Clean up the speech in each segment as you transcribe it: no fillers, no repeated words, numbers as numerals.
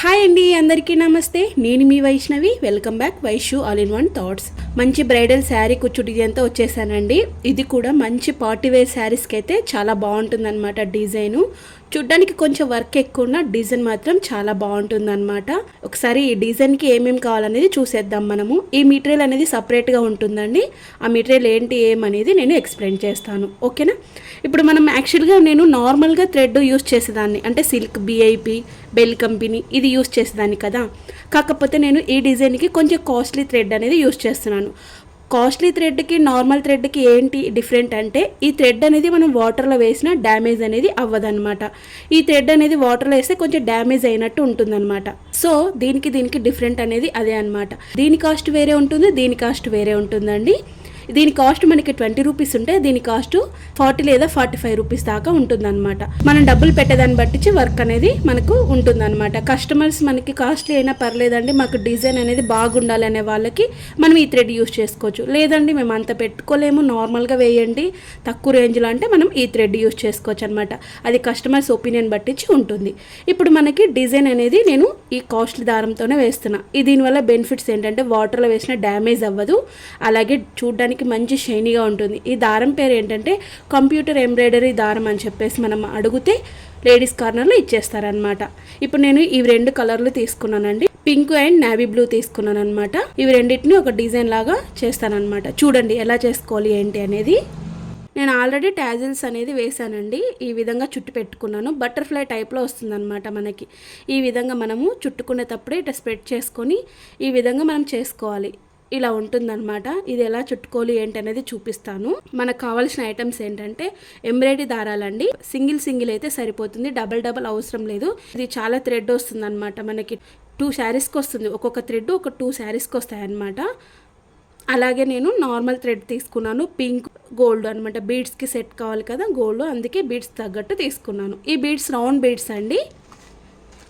Hi అండి, అందరికీ నమస్తే. నేను మీ Vaishnavi. Welcome back Vaishu all in one thoughts. మంచి బ్రైడల్ శారీ కుచ్చు డిజైన్తో వచ్చేసానండి. ఇది కూడా మంచి పార్టీ వేర్ శారీస్కి అయితే చాలా బాగుంటుందన్నమాట. డిజైను చూడ్డానికి కొంచెం వర్క్ ఎక్కువ ఉన్న డిజైన్ మాత్రం చాలా బాగుంటుందన్నమాట. ఒకసారి ఈ డిజైన్కి ఏమేమి కావాలనేది చూసేద్దాం మనము. ఈ మెటీరియల్ అనేది సపరేట్గా ఉంటుందండి. ఆ మెటీరియల్ ఏంటి ఏమనేది నేను ఎక్స్ప్లెయిన్ చేస్తాను, ఓకేనా. ఇప్పుడు మనం యాక్చువల్గా నేను నార్మల్గా థ్రెడ్ యూస్ చేసేదాన్ని, అంటే సిల్క్ బిఐపి బెల్ కంపెనీ ఇది యూస్ చేసేదాన్ని కదా. కాకపోతే నేను ఈ డిజైన్కి కొంచెం కాస్ట్లీ థ్రెడ్ అనేది యూస్ చేస్తున్నాను. కాస్ట్లీ థ్రెడ్కి నార్మల్ థ్రెడ్కి ఏంటి డిఫరెంట్ అంటే, ఈ థ్రెడ్ అనేది మనం వాటర్లో వేసినా డ్యామేజ్ అనేది అవ్వదన్నమాట. ఈ థ్రెడ్ అనేది వాటర్లో వేస్తే కొంచెం డ్యామేజ్ అయినట్టు ఉంటుందన్నమాట. సో దీనికి డిఫరెంట్ అనేది అదే అనమాట. దీని కాస్ట్ వేరే ఉంటుంది, దీని కాస్ట్ వేరే ఉంటుందండి. దీని కాస్ట్ మనకి 20 రూపీస్ ఉంటే దీని కాస్ట్ 40 లేదా 45 రూపీస్ దాకా ఉంటుందన్నమాట. మనం డబ్బులు పెట్టేదాన్ని బట్టి వర్క్ అనేది మనకు ఉంటుందన్నమాట. కస్టమర్స్ మనకి కాస్ట్లీ అయినా పర్లేదండి, మాకు డిజైన్ అనేది బాగుండాలి అనే వాళ్ళకి మనం ఈ థ్రెడ్ యూస్ చేసుకోవచ్చు. లేదండి మేము అంత పెట్టుకోలేము, నార్మల్గా వేయండి తక్కువ రేంజ్లో అంటే మనం ఈ థ్రెడ్ యూస్ చేసుకోవచ్చు అనమాట. అది కస్టమర్స్ ఒపీనియన్ బట్టి ఉంటుంది. ఇప్పుడు మనకి డిజైన్ అనేది నేను ఈ కాస్ట్లీ దారంతోనే వేస్తున్నా. దీనివల్ల బెనిఫిట్స్ ఏంటంటే వాటర్లో వేసిన డ్యామేజ్ అవ్వదు, అలాగే చూడడానికి మంచి షైనీగా ఉంటుంది. ఈ దారం పేరు ఏంటంటే కంప్యూటర్ ఎంబ్రాయిడరీ దారం అని చెప్పేసి మనం అడిగితే లేడీస్ కార్నర్లో ఇచ్చేస్తారనమాట. ఇప్పుడు నేను ఈ 2 కలర్లు తీసుకున్నానండి, పింక్ అండ్ నావీ బ్లూ తీసుకున్నాను అనమాట. ఇవి రెండింటిని ఒక డిజైన్ లాగా చేస్తానన్నమాట. చూడండి ఎలా చేసుకోవాలి ఏంటి అనేది. నేను ఆల్రెడీ టాజిల్స్ అనేది వేసానండి. ఈ విధంగా చుట్టు పెట్టుకున్నాను. బటర్ఫ్లై టైప్లో వస్తుందన్నమాట మనకి. ఈ విధంగా మనము చుట్టుకునేటప్పుడే ఇట్లా స్ప్రెడ్ చేసుకొని ఈ విధంగా మనం చేసుకోవాలి. ఇలా ఉంటుందన్నమాట. ఇది ఎలా చుట్టుకోవాలి ఏంటి అనేది చూపిస్తాను. మనకు కావాల్సిన ఐటమ్స్ ఏంటంటే ఎంబ్రాయిడరీ దారాలండి. సింగిల్ అయితే సరిపోతుంది, డబల్ అవసరం లేదు. ఇది చాలా థ్రెడ్ వస్తుంది అనమాట. మనకి 2 శారీస్కి వస్తుంది, ఒక్కొక్క థ్రెడ్ ఒక 2 శారీస్కి వస్తాయి అన్నమాట. అలాగే నేను నార్మల్ థ్రెడ్ తీసుకున్నాను, పింక్ గోల్డ్ అనమాట. బీడ్స్కి సెట్ కావాలి కదా గోల్డ్, అందుకే బీడ్స్ తగ్గట్టు తీసుకున్నాను. ఈ బీడ్స్ రౌండ్ బీడ్స్ అండి.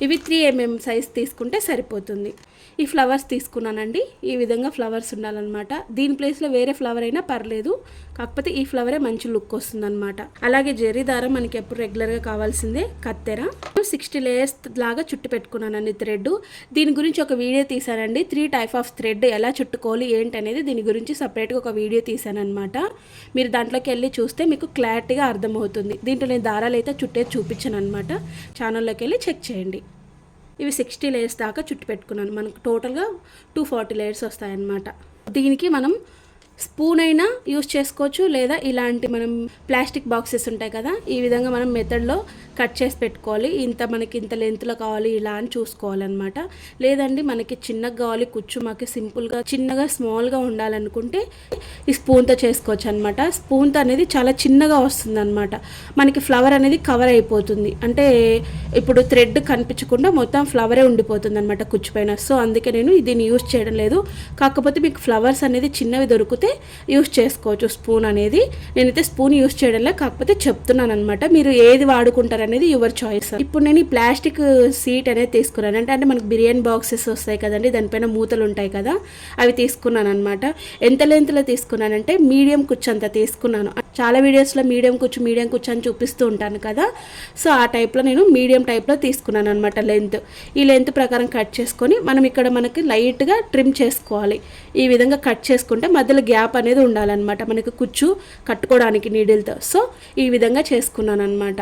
ఇవి 3 mm సైజ్ తీసుకుంటే సరిపోతుంది. ఈ ఫ్లవర్స్ తీసుకున్నానండి. ఈ విధంగా ఫ్లవర్స్ ఉండాలన్నమాట. దీని ప్లేస్లో వేరే ఫ్లవర్ అయినా పర్లేదు, కాకపోతే ఈ ఫ్లవరే మంచి లుక్ వస్తుందన్నమాట. అలాగే జెర్రీ దారం మనకి ఎప్పుడు రెగ్యులర్గా కావాల్సిందే, కత్తెర. 60 లేయర్స్ లాగా చుట్టు పెట్టుకున్నానండి థ్రెడ్. దీని గురించి ఒక వీడియో తీసానండి. 3 టైప్ ఆఫ్ థ్రెడ్ ఎలా చుట్టుకోవాలి ఏంటి అనేది దీని గురించి సపరేట్గా ఒక వీడియో తీసానమాట. మీరు దాంట్లోకి వెళ్ళి చూస్తే మీకు క్లారిటీగా అర్థమవుతుంది. దీంట్లో నేను దారాలు అయితే చుట్టేది చూపించాను అనమాట. ఛానల్లోకి వెళ్ళి చెక్ చేయండి. ఇవి 60 లేయర్స్ దాకా చుట్టు పెట్టుకున్నాను. మనకు టోటల్గా 240 లేయర్స్ వస్తాయన్నమాట. దీనికి మనం స్పూన్ అయినా యూస్ చేసుకోవచ్చు, లేదా ఇలాంటి మనం ప్లాస్టిక్ బాక్సెస్ ఉంటాయి కదా, ఈ విధంగా మనం మెథడ్లో కట్ చేసి పెట్టుకోవాలి. మనకి ఇంత లెంత్లో కావాలి ఇలా అని చూసుకోవాలన్నమాట. లేదండి మనకి చిన్నగా కావాలి కుచ్చు, మాకు సింపుల్గా చిన్నగా స్మాల్గా ఉండాలనుకుంటే ఈ స్పూన్తో చేసుకోవచ్చు అనమాట. స్పూన్తో అనేది చాలా చిన్నగా వస్తుంది అనమాట. మనకి ఫ్లవర్ అనేది కవర్ అయిపోతుంది, అంటే ఇప్పుడు థ్రెడ్ కనిపించకుండా మొత్తం ఫ్లవరే ఉండిపోతుంది అనమాట కుచ్చు పైన. సో అందుకే నేను దీన్ని యూస్ చేయడం లేదు. కాకపోతే మీకు ఫ్లవర్స్ అనేది చిన్నవి దొరికితే యూస్ చేసుకోవచ్చు స్పూన్ అనేది. నేనైతే స్పూన్ యూస్ చేయడంలో, కాకపోతే చెప్తున్నాను అనమాట. మీరు ఏది వాడుకుంటారు అనేది యువర్ చాయిస్. ఇప్పుడు నేను ఈ ప్లాస్టిక్ సీట్ అనేది తీసుకున్నాను. అంటే మనకు బిర్యానీ బాక్సెస్ వస్తాయి కదండి, దానిపైన మూతలు ఉంటాయి కదా, అవి తీసుకున్నాను అనమాట. ఎంత లెంత్లో తీసుకున్నానంటే మీడియం కుచ్చు అంత తీసుకున్నాను. చాలా వీడియోస్లో మీడియం కుచ్చు అని చూపిస్తూ ఉంటాను కదా, సో ఆ టైప్లో నేను మీడియం టైప్లో తీసుకున్నాను అనమాట లెంత్. ఈ లెంత్ ప్రకారం కట్ చేసుకొని మనం ఇక్కడ మనకి లైట్గా ట్రిమ్ చేసుకోవాలి. ఈ విధంగా కట్ చేసుకుంటే మధ్యలో గ్యాప్ అనేది ఉండాలన్నమాట మనకి కుచ్చు కట్టుకోవడానికి నీడిల్తో. సో ఈ విధంగా చేసుకున్నాను అనమాట.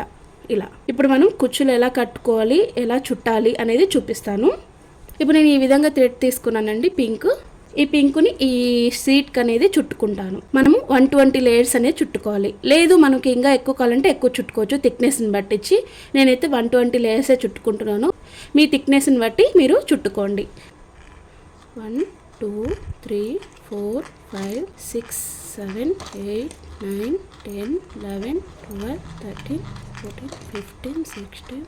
ఇలా ఇప్పుడు మనం కుచ్చులు ఎలా కట్టుకోవాలి, ఎలా చుట్టాలి అనేది చూపిస్తాను. ఇప్పుడు నేను ఈ విధంగా థ్రెడ్ తీసుకున్నానండి, పింక్. ఈ పింక్ని ఈ సీట్కి అనేది చుట్టుకుంటాను. మనము 120 లేయర్స్ అనేది చుట్టుకోవాలి. లేదు మనకి ఇంకా ఎక్కువ కావాలంటే ఎక్కువ చుట్టుకోవచ్చు, థిక్నెస్ని బట్టించి. నేనైతే 120 లేయర్సే చుట్టుకుంటున్నాను. మీ థిక్నెస్ని బట్టి మీరు చుట్టుకోండి. 1 2 3 4 5 6 7 8 9 10 11 12 13 14 15 16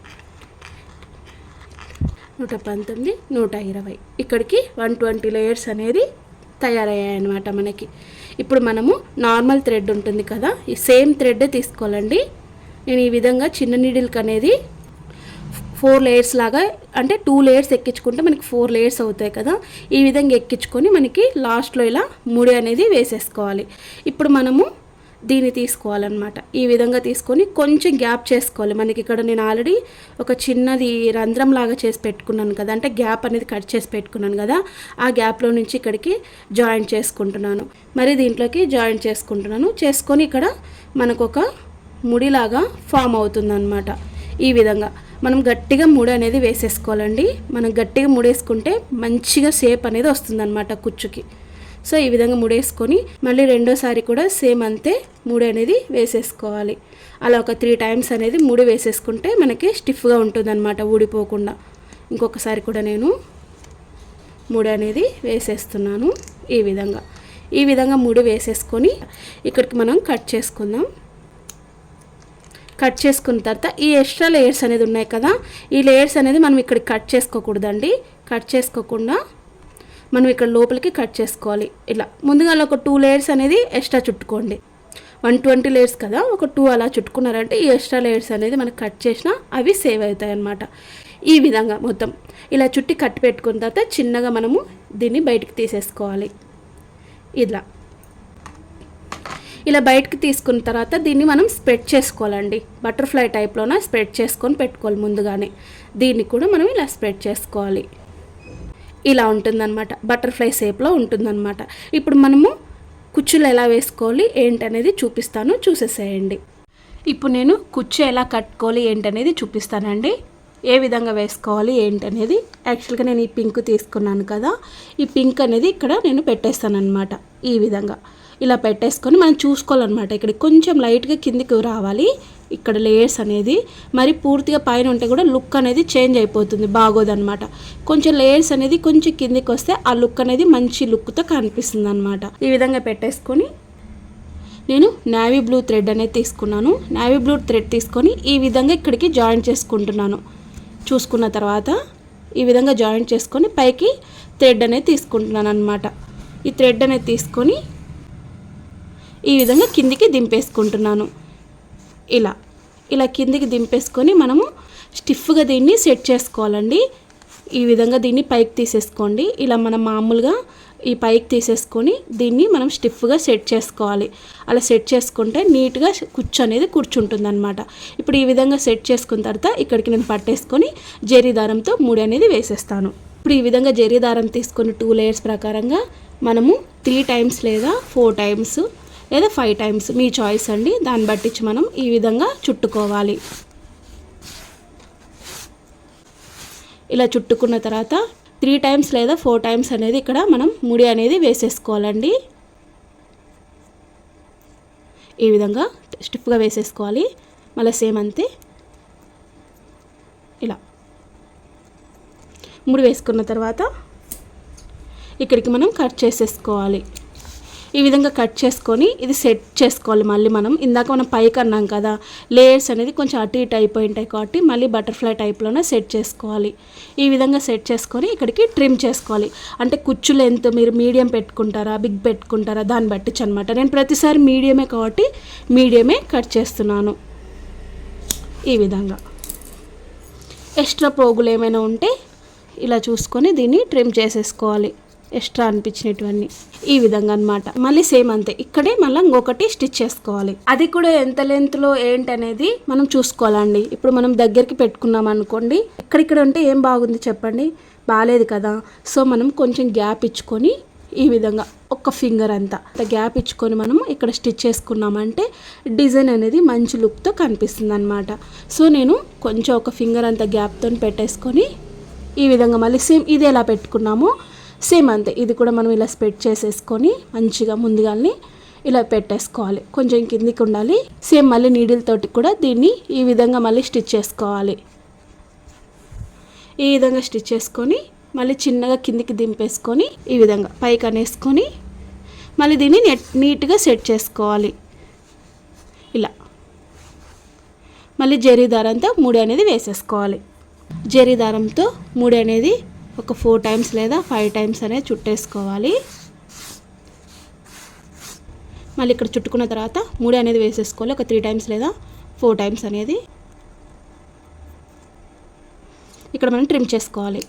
119 120. ఇక్కడికి 120 లేయర్స్ అనేది తయారయ్యాయి అన్నమాట మనకి. ఇప్పుడు మనము నార్మల్ థ్రెడ్ ఉంటుంది కదా, ఈ సేమ్ థ్రెడ్ తీసుకోవాలండి. నేను ఈ విధంగా చిన్న నీడిల్కి అనేది 4 లేయర్స్ లాగా, అంటే 2 లేయర్స్ ఎక్కించుకుంటే మనకి 4 లేయర్స్ అవుతాయి కదా, ఈ విధంగా ఎక్కించుకొని మనకి లాస్ట్లో ఇలా ముడి అనేది వేసేసుకోవాలి. ఇప్పుడు మనము దీన్ని తీసుకోవాలన్నమాట. ఈ విధంగా తీసుకొని కొంచెం గ్యాప్ చేసుకోవాలి. మనకి ఇక్కడ నేను ఆల్రెడీ ఒక చిన్నది రంధ్రం లాగా చేసి పెట్టుకున్నాను కదా, అంటే గ్యాప్ అనేది కట్ చేసి పెట్టుకున్నాను కదా, ఆ గ్యాప్లో నుంచి ఇక్కడికి జాయింట్ చేసుకుంటున్నాను. మరి దీంట్లోకి జాయింట్ చేసుకుంటున్నాను. చేసుకొని ఇక్కడ మనకు ఒక ముడిలాగా ఫామ్ అవుతుందన్నమాట. ఈ విధంగా మనం గట్టిగా ముడి అనేది వేసేసుకోవాలండి. మనం గట్టిగా ముడేసుకుంటే మంచిగా షేప్ అనేది వస్తుందన్నమాట కుచ్చుకి. సో ఈ విధంగా ముడేసుకొని మళ్ళీ రెండోసారి కూడా సేమ్ అంతే ముడి అనేది వేసేసుకోవాలి. అలా ఒక 3 టైమ్స్ అనేది ముడి వేసేసుకుంటే మనకి స్టిఫ్గా ఉంటుందన్నమాట, ఊడిపోకుండా. ఇంకొకసారి కూడా నేను ముడి అనేది వేసేస్తున్నాను. ఈ విధంగా ముడి వేసేసుకొని ఇక్కడికి మనం కట్ చేసుకుందాం. కట్ చేసుకున్న తర్వాత ఈ ఎక్స్ట్రా లేయర్స్ అనేది ఉన్నాయి కదా, ఈ లేయర్స్ అనేది మనం ఇక్కడ కట్ చేసుకోకూడదండి. కట్ చేసుకోకుండా మనం ఇక్కడ లోపలికి కట్ చేసుకోవాలి. ఇలా ముందుగా ఒక 2 లేయర్స్ అనేది ఎక్స్ట్రా చుట్టుకోండి. 120 లేయర్స్ కదా, ఒక 2 అలా చుట్టుకున్నారంటే ఈ ఎక్స్ట్రా లేయర్స్ అనేది మనకు కట్ చేసినా అవి సేవ్ అవుతాయి అన్నమాట. ఈ విధంగా మొత్తం ఇలా చుట్టి కట్టి పెట్టుకున్న తర్వాత చిన్నగా మనము దీన్ని బయటికి తీసేసుకోవాలి. ఇలా బయటకు తీసుకున్న తర్వాత దీన్ని మనం స్ప్రెడ్ చేసుకోవాలండి. బటర్ఫ్లై టైప్లోనే స్ప్రెడ్ చేసుకొని పెట్టుకోవాలి ముందుగానే. దీన్ని కూడా మనం ఇలా స్ప్రెడ్ చేసుకోవాలి. ఇలా ఉంటుందన్నమాట, బటర్ఫ్లై షేప్లో ఉంటుందన్నమాట. ఇప్పుడు మనము కుచ్చులు ఎలా వేసుకోవాలి ఏంటనేది చూపిస్తాను, చూసేసేయండి. ఇప్పుడు నేను కుచ్చు ఎలా కట్టుకోవాలి ఏంటనేది చూపిస్తానండి. ఏ విధంగా వేసుకోవాలి ఏంటనేది. యాక్చువల్గా నేను ఈ పింక్ తీసుకున్నాను కదా, ఈ పింక్ అనేది ఇక్కడ నేను పెట్టేస్తాను అనమాట. ఈ విధంగా ఇలా పెట్టేసుకొని మనం చూసుకోవాలన్నమాట. ఇక్కడ కొంచెం లైట్గా కిందికి రావాలి ఇక్కడ లేయర్స్ అనేది. మరి పూర్తిగా పైన ఉంటే కూడా లుక్ అనేది చేంజ్ అయిపోతుంది, బాగోదన్నమాట. కొంచెం లేయర్స్ అనేది కొంచెం కిందికి వస్తే ఆ లుక్ అనేది మంచి లుక్తో కనిపిస్తుంది అనమాట. ఈ విధంగా పెట్టేసుకొని నేను నేవీ బ్లూ థ్రెడ్ అనేది తీసుకున్నాను. నేవీ బ్లూ థ్రెడ్ తీసుకొని ఈ విధంగా ఇక్కడికి జాయింట్ చేసుకుంటున్నాను. చూసుకున్న తర్వాత ఈ విధంగా జాయింట్ చేసుకొని పైకి థ్రెడ్ అనేది తీసుకుంటున్నాను అనమాట. ఈ థ్రెడ్ అనేది తీసుకొని ఈ విధంగా కిందికి దింపేసుకుంటున్నాను. ఇలా కిందికి దింపేసుకొని మనము స్టిఫ్గా దీన్ని సెట్ చేసుకోవాలండి. ఈ విధంగా దీన్ని పైకి తీసేసుకోండి. ఇలా మనం మామూలుగా ఈ పైకి తీసేసుకొని దీన్ని మనం స్టిఫ్గా సెట్ చేసుకోవాలి. అలా సెట్ చేసుకుంటే నీట్గా కుచ్చు అనేది కూర్చుంటుంది అనమాట. ఇప్పుడు ఈ విధంగా సెట్ చేసుకున్న తర్వాత ఇక్కడికి నేను పట్టేసుకొని జరీ దారంతో ముడి అనేది వేసేస్తాను. ఇప్పుడు ఈ విధంగా జరీ దారం తీసుకొని 2 లేయర్స్ ప్రకారంగా మనము 3 టైమ్స్ లేదా 4 టైమ్స్ లేదా 5 టైమ్స్ మీ చాయిస్ అండి. దాన్ని బట్టించి మనం ఈ విధంగా చుట్టుకోవాలి. ఇలా చుట్టుకున్న తర్వాత 3 టైమ్స్ లేదా 4 టైమ్స్ అనేది ఇక్కడ మనం ముడి అనేది వేసేసుకోవాలండి. ఈ విధంగా స్టిఫ్గా వేసేసుకోవాలి. మళ్ళీ సేమ్ అంతే ఇలా ముడి వేసుకున్న తర్వాత ఇక్కడికి మనం కట్ చేసేసుకోవాలి. ఈ విధంగా కట్ చేసుకొని ఇది సెట్ చేసుకోవాలి. మళ్ళీ మనం ఇందాక మనం పైకి అన్నాం కదా, లేయర్స్ అనేది కొంచెం అటు ఇటు అయిపోయి ఉంటాయి కాబట్టి మళ్ళీ బటర్ఫ్లై టైప్లోనే సెట్ చేసుకోవాలి. ఈ విధంగా సెట్ చేసుకొని ఇక్కడికి ట్రిమ్ చేసుకోవాలి. అంటే కుచ్చు లెంత్ మీరు మీడియం పెట్టుకుంటారా బిగ్ పెట్టుకుంటారా దాన్ని బట్టించి అనమాట. నేను ప్రతిసారి మీడియమే కాబట్టి మీడియమే కట్ చేస్తున్నాను. ఈ విధంగా ఎక్స్ట్రా పోగులు ఏమైనా ఉంటే ఇలా చూసుకొని దీన్ని ట్రిమ్ చేసేసుకోవాలి, ఎక్స్ట్రా అనిపించినటువన్నీ. ఈ విధంగా అనమాట. మళ్ళీ సేమ్ అంతే ఇక్కడే మళ్ళీ ఇంకొకటి స్టిచ్ చేసుకోవాలి. అది కూడా ఎంత లెంత్లో ఏంటనేది మనం చూసుకోవాలండి. ఇప్పుడు మనం దగ్గరికి పెట్టుకున్నాం అనుకోండి, ఎక్కడిక్కడ ఉంటే ఏం బాగుంది చెప్పండి, బాగాలేదు కదా. సో మనం కొంచెం గ్యాప్ ఇచ్చుకొని ఈ విధంగా ఒక ఫింగర్ అంతా గ్యాప్ ఇచ్చుకొని మనం ఇక్కడ స్టిచ్ చేసుకున్నామంటే డిజైన్ అనేది మంచి లుక్తో కనిపిస్తుంది అనమాట. సో నేను కొంచెం ఒక ఫింగర్ అంతా గ్యాప్తో పెట్టేసుకొని ఈ విధంగా మళ్ళీ సేమ్ ఇది ఎలా పెట్టుకున్నామో సేమ్ అంతే ఇది కూడా మనం ఇలా స్ప్రెడ్ చేసేసుకొని మంచిగా ముందుగానే ఇలా పెట్టేసుకోవాలి. కొంచెం కిందికి ఉండాలి. సేమ్ మళ్ళీ నీడిల్ తోటి కూడా దీన్ని ఈ విధంగా మళ్ళీ స్టిచ్ చేసుకోవాలి. ఈ విధంగా స్టిచ్ చేసుకొని మళ్ళీ చిన్నగా కిందికి దింపేసుకొని ఈ విధంగా పైకి అనేసుకొని మళ్ళీ దీన్ని నీట్గా సెట్ చేసుకోవాలి. ఇలా మళ్ళీ జరీ దారంతో ముడి అనేది వేసేసుకోవాలి. జరీ దారంతో ముడి అనేది ఒక 4 టైమ్స్ లేదా 5 టైమ్స్ అనేది చుట్టేసుకోవాలి. మళ్ళీ ఇక్కడ చుట్టుకున్న తర్వాత ముడి అనేది వేసేసుకోవాలి. ఒక 3 టైమ్స్ లేదా 4 టైమ్స్ అనేది ఇక్కడ మనం ట్రిమ్ చేసుకోవాలి.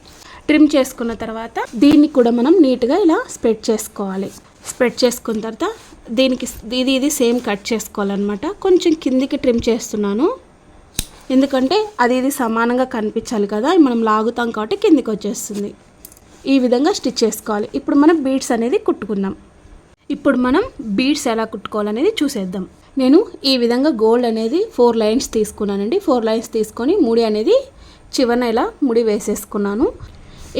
ట్రిమ్ చేసుకున్న తర్వాత దీన్ని కూడా మనం నీట్గా ఇలా స్ప్రెడ్ చేసుకోవాలి. స్ప్రెడ్ చేసుకున్న తర్వాత దీనికి ఇది సేమ్ కట్ చేసుకోవాలన్నమాట. కొంచెం కిందికి ట్రిమ్ చేస్తున్నాను, ఎందుకంటే ఇది సమానంగా కనిపించాలి కదా, మనం లాగుతాం కాబట్టి కిందికి వచ్చేస్తుంది. ఈ విధంగా స్టిచ్ చేసుకోవాలి. ఇప్పుడు మనం బీడ్స్ అనేది కుట్టుకుందాం. ఇప్పుడు మనం బీడ్స్ ఎలా కుట్టుకోవాలనేది చూసేద్దాం. నేను ఈ విధంగా గోల్డ్ అనేది 4 లైన్స్ తీసుకున్నానండి. 4 లైన్స్ తీసుకొని ముడి అనేది చివరన ఇలా ముడి వేసేసుకున్నాను.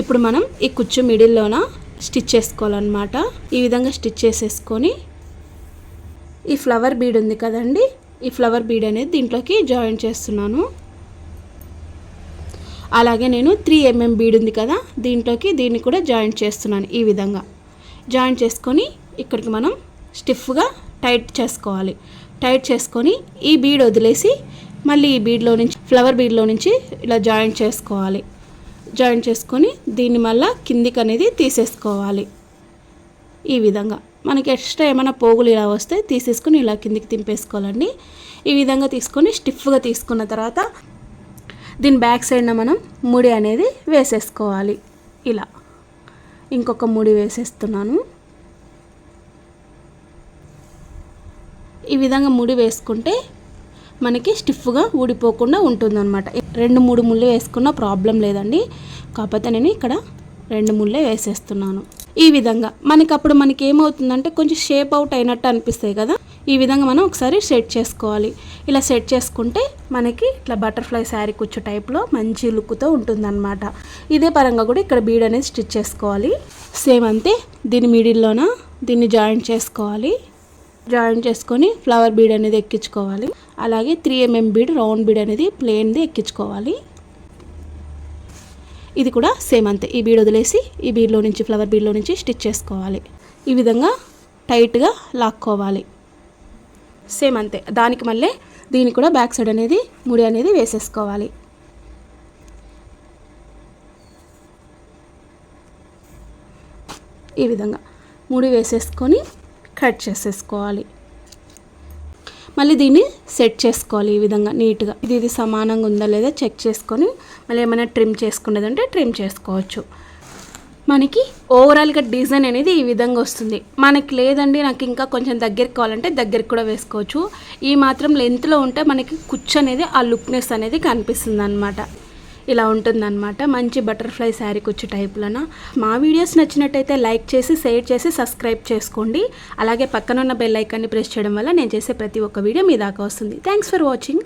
ఇప్పుడు మనం ఈ కుచ్చు మిడిల్లోన స్టిచ్ చేసుకోవాలన్నమాట. ఈ విధంగా స్టిచ్ చేసేసుకొని ఈ ఫ్లవర్ బీడ్ ఉంది కదండి, ఈ ఫ్లవర్ బీడ్ అనేది దీంట్లోకి జాయిన్ చేస్తున్నాను. అలాగే నేను 3 mm బీడ్ ఉంది కదా, దీన్ని కూడా జాయిన్ చేస్తున్నాను. ఈ విధంగా జాయిన్ చేసుకొని ఇక్కడికి మనం స్టిఫ్గా టైట్ చేసుకోవాలి. టైట్ చేసుకొని ఈ బీడ్ వదిలేసి మళ్ళీ ఈ బీడ్లో నుంచి ఫ్లవర్ బీడ్లో నుంచి ఇలా జాయిన్ చేసుకోవాలి. జాయిన్ చేసుకొని దీన్ని మళ్ళీ కిందికి అనేది తీసేసుకోవాలి. ఈ విధంగా మనకి ఎక్స్ట్రా ఏమైనా పోగులు ఇలా వస్తే తీసేసుకొని ఇలా కిందికి తింపేసుకోవాలండి. ఈ విధంగా తీసుకొని స్టిఫ్గా తీసుకున్న తర్వాత దీని బ్యాక్ సైడ్న మనం ముడి అనేది వేసేసుకోవాలి. ఇలా ఇంకొక ముడి వేసేస్తున్నాను. ఈ విధంగా ముడి వేసుకుంటే మనకి స్టిఫ్గా ఊడిపోకుండా ఉంటుందన్నమాట. 2-3 ముళ్ళు వేసుకున్న ప్రాబ్లం లేదండి, కాకపోతే నేను ఇక్కడ 2 ముళ్ళే వేసేస్తున్నాను. ఈ విధంగా మనకి ఏమవుతుందంటే కొంచెం షేప్ అవుట్ అయినట్టు అనిపిస్తాయి కదా, ఈ విధంగా మనం ఒకసారి సెట్ చేసుకోవాలి. ఇలా సెట్ చేసుకుంటే మనకి ఇట్లా బటర్ఫ్లై శారీ కుచ్చు టైప్లో మంచి లుక్తో ఉంటుందన్నమాట. ఇదే పరంగా కూడా ఇక్కడ బీడ్ అనేది స్టిచ్ చేసుకోవాలి. సేమ్ అంతే, దీని మిడిల్లోన దీన్ని జాయిన్ చేసుకోవాలి. జాయిన్ చేసుకొని ఫ్లవర్ బీడ్ అనేది ఎక్కించుకోవాలి. అలాగే 3 mm బీడ్ రౌండ్ బీడ్ అనేది ప్లెయిన్ది ఎక్కించుకోవాలి. ఇది కూడా సేమ్ అంతే, ఈ బీడ్ వదిలేసి ఈ బీడ్లో నుంచి ఫ్లవర్ బీడ్లో నుంచి స్టిచ్ చేసుకోవాలి. ఈ విధంగా టైట్గా లాక్కోవాలి. సేమ్ అంతే, దానికి మళ్ళీ దీనికి కూడా బ్యాక్ సైడ్ అనేది ముడి అనేది వేసేసుకోవాలి. ఈ విధంగా ముడి వేసేసుకొని కట్ చేసేసుకోవాలి. మళ్ళీ దీన్ని సెట్ చేసుకోవాలి. ఈ విధంగా నీట్గా ఇది సమానంగా ఉందా లేదా చెక్ చేసుకొని మళ్ళీ ఏమైనా ట్రిమ్ చేసుకునేది అంటే ట్రిమ్ చేసుకోవచ్చు. మనకి ఓవరాల్గా డిజైన్ అనేది ఈ విధంగా వస్తుంది. మనకి లేదండి నాకు ఇంకా కొంచెం దగ్గరికి కావాలంటే దగ్గరికి కూడా వేసుకోవచ్చు. ఈ మాత్రం లెంత్లో ఉంటే మనకి కుచ్చు అనేది ఆ లుక్నెస్ అనేది కనిపిస్తుంది అనమాట. ఇలా ఉంటుందన్నమాట మంచి బటర్ఫ్లై శారీ కుచ్చు టైప్లోన. మా వీడియోస్ నచ్చినట్టయితే లైక్ చేసి షేర్ చేసి సబ్స్క్రైబ్ చేసుకోండి. అలాగే పక్కనున్న బెల్ ఐకాన్ని ప్రెస్ చేయడం వల్ల నేను చేసే ప్రతి ఒక్క వీడియో మీ దాకా వస్తుంది. Thanks for watching.